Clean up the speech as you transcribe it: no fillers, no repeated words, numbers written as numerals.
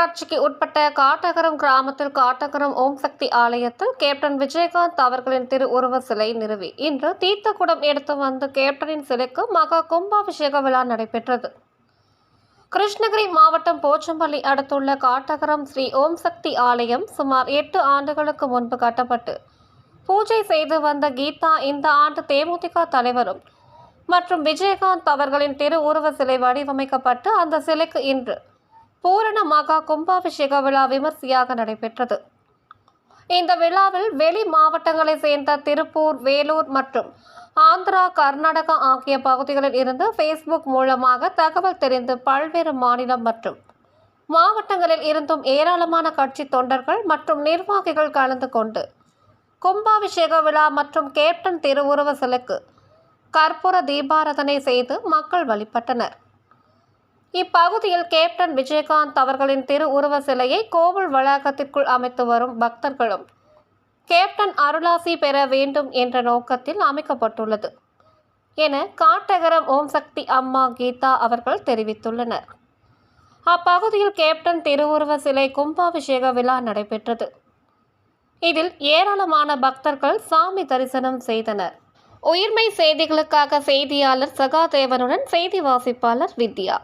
நகராட்சிக்கு உட்பட்ட காட்டகரம் கிராமத்தில் காட்டகரம் ஓம் சக்தி ஆலயத்தில் கேப்டன் விஜயகாந்த் அவர்களின் திருவுருவ சிலை நிறுவி இன்று தீர்த்தக்குடம் எடுத்து வந்த கேப்டனின் சிலைக்கு மகா கும்பாபிஷேக விழா நடைபெற்றது. கிருஷ்ணகிரி மாவட்டம் போச்சம்பள்ளி அடுத்துள்ள காட்டகரம் ஸ்ரீ ஓம் சக்தி ஆலயம் சுமார் 8 ஆண்டுகளுக்கு முன்பு கட்டப்பட்டு பூஜை செய்து வந்த கீதா இந்த ஆண்டு தேமுதிக தலைவரும் மற்றும் விஜயகாந்த் அவர்களின் திருவுருவ சிலை வடிவமைக்கப்பட்டு அந்த சிலைக்கு இன்று பூரண மகா கும்பாபிஷேக விழா விமர்சையாக நடைபெற்றது. இந்த விழாவில் வெளி மாவட்டங்களை சேர்ந்த திருப்பூர், வேலூர் மற்றும் ஆந்திரா, கர்நாடகா ஆகிய பகுதிகளில் இருந்து ஃபேஸ்புக் மூலமாக தகவல் தெரிந்து பல்வேறு மாநிலம் மற்றும் மாவட்டங்களில் இருந்தும் ஏராளமான கட்சி தொண்டர்கள் மற்றும் நிர்வாகிகள் கலந்து கொண்டு கும்பாபிஷேக விழா மற்றும் கேப்டன் திருவுருவ சிலைக்கு கற்பூர தீபாராதனை செய்து மக்கள் வழிபட்டனர். இப்பகுதியில் கேப்டன் விஜயகாந்த் அவர்களின் திருவுருவ சிலையை கோவில் வளாகத்திற்குள் அமைத்து வரும் பக்தர்களும் கேப்டன் அருளாசி பெற வேண்டும் என்ற நோக்கத்தில் அமைக்கப்பட்டுள்ளது என காட்டகரம் ஓம் சக்தி அம்மா கீதா அவர்கள் தெரிவித்துள்ளனர். அப்பகுதியில் கேப்டன் திருவுருவ சிலை கும்பாபிஷேக விழா நடைபெற்றது. இதில் ஏராளமான பக்தர்கள் சாமி தரிசனம் செய்தனர். உயிர்மை செய்திகளுக்காக செய்தியாளர் சகாதேவனுடன் செய்தி வாசிப்பாளர் வித்யா.